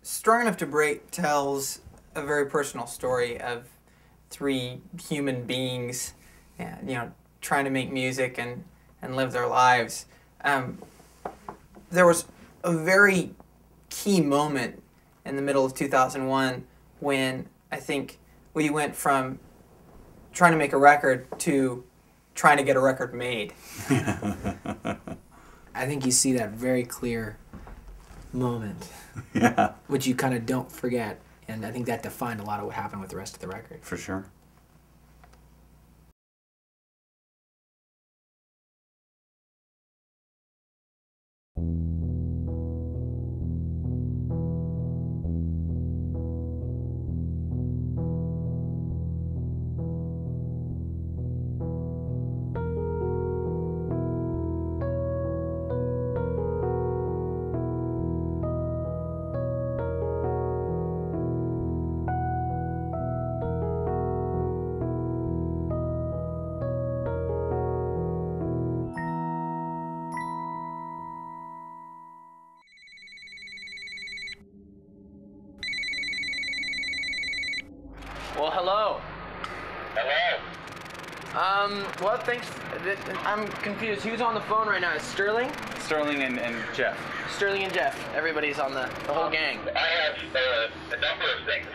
Strong Enough to Break tells a very personal story of three human beings, trying to make music and live their lives. There was a very key moment in the middle of 2001 when I think we went from trying to make a record to trying to get a record made. I think you see that very clear moment, which you kind of don't forget, and I think that defined a lot of what happened with the rest of the record. For sure. Well, hello. Hello. Well, thanks. I'm confused. Who's on the phone right now? Is Sterling? Sterling and Jeff. Sterling and Jeff. Everybody's on the whole gang. I have a number of things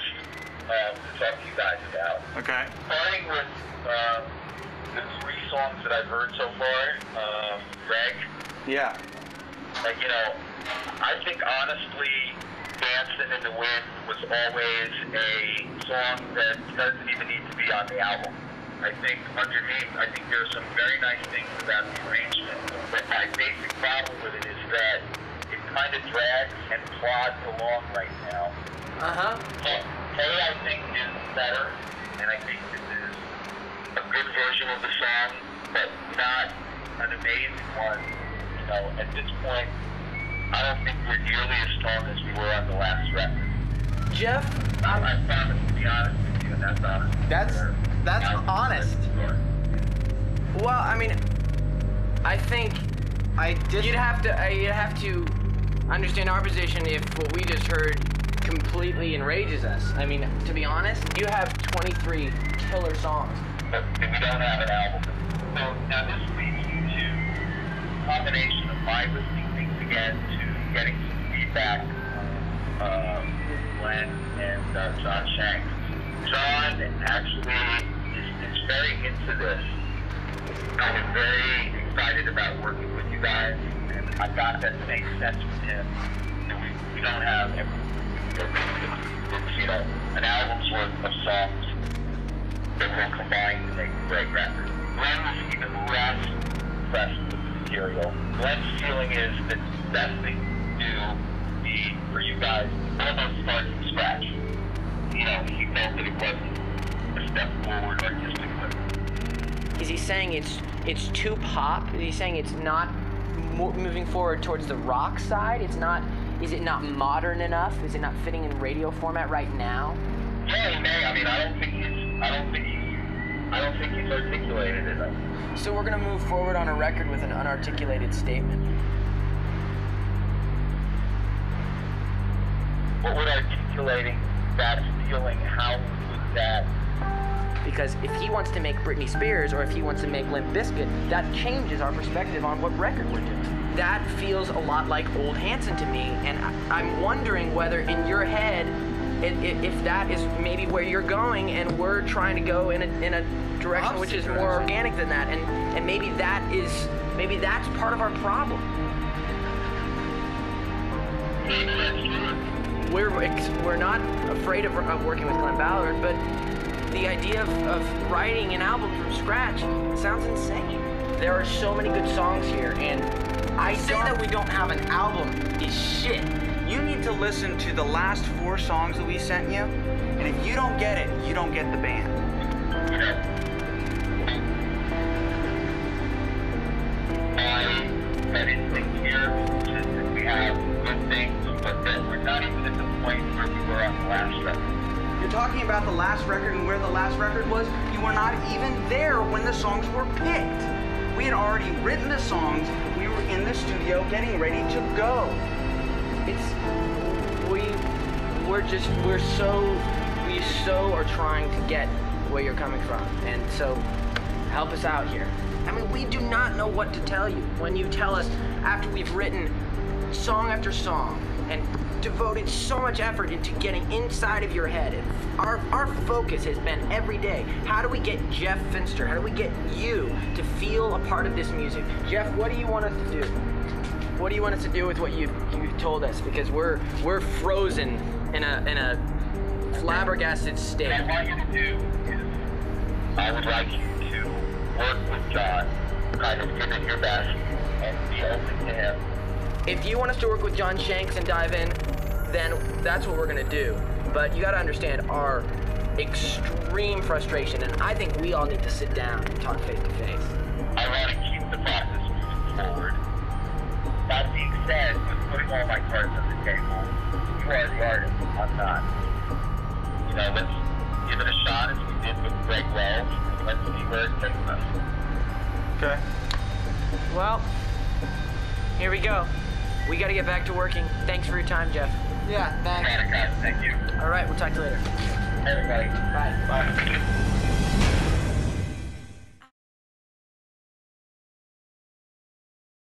to talk to you guys about. Okay. Starting with the three songs that I've heard so far, Greg. Yeah. I think honestly, Dancing in the Wind was always a song that doesn't even need to be on the album. I think underneath, there are some very nice things about the arrangement, but my basic problem with it is that it kind of drags and plods along right now. Hey, I think is better, and I think this is a good version of the song, but not an amazing one. At this point, I don't think we're nearly as strong as we were on the last record. Jeff? I promise to be honest with you, and that's honest. That's honest. Well, I mean, I think you'd have to understand our position if what we just heard completely enrages us. I mean, to be honest, you have 23 killer songs. But we don't have an album. So now this leads you to a combination of my listening things again to getting some feedback from Glenn and John Shanks. John actually is very into this. I was very excited about working with you guys, and I got that same sense from him. We don't have an album's worth of songs that will combine to make a great record. Glenn was even less impressed with the material. Glenn's feeling is that the best thing to do would be for you guys to almost start from scratch. He felt that it wasn't a step forward artistically. Is he saying it's too pop? Is he saying it's not moving forward towards the rock side? Is it not modern enough? Is it not fitting in radio format right now? Yeah, he may. I don't think he's articulated it enough. So we're gonna move forward on a record with an unarticulated statement. What would articulating that feeling, how would that? Because if he wants to make Britney Spears or if he wants to make Limp Bizkit, that changes our perspective on what record we're doing. That feels a lot like Old Hanson to me, and I'm wondering whether in your head, if that is maybe where you're going, and we're trying to go in a direction which is more organic than that, and maybe that's part of our problem. We're not afraid of working with Glenn Ballard, but the idea of writing an album from scratch sounds insane. There are so many good songs here, and I say that we don't have an album is shit. You need to listen to the last 4 songs that we sent you, and if you don't get it, you don't get the band. I had instinct here that we have good things, but that we're not even at the point where we were on the last record. You're talking about the last record and where the last record was. You were not even there when the songs were picked. We had already written the songs. We were in the studio getting ready to go. we so are trying to get where you're coming from, and so help us out here. I mean, we do not know what to tell you when you tell us after we've written song after song and devoted so much effort into getting inside of your head. And our focus has been every day, how do we get Jeff Fenster, how do we get you to feel a part of this music? Jeff, what do you want us to do? What do you want us to do with what you've told us? Because we're frozen in a flabbergasted state. What I want you to do is, I would like you to work with John, kind of give it your best, and be open to him. If you want us to work with John Shanks and dive in, then that's what we're gonna do. But you gotta understand our extreme frustration, and I think we all need to sit down and talk face to face. I want to keep the process moving forward. That being said, with putting all my cards on the table, you are the artist, I'm not. You know, let's give it a shot as we did with Greg Wells, and let's see where it takes us. Okay. Well, here we go. We gotta get back to working. Thanks for your time, Jeff. Yeah, thanks. Got it, guys. Thank you. All right, we'll talk to you later. Everybody. Bye. Bye.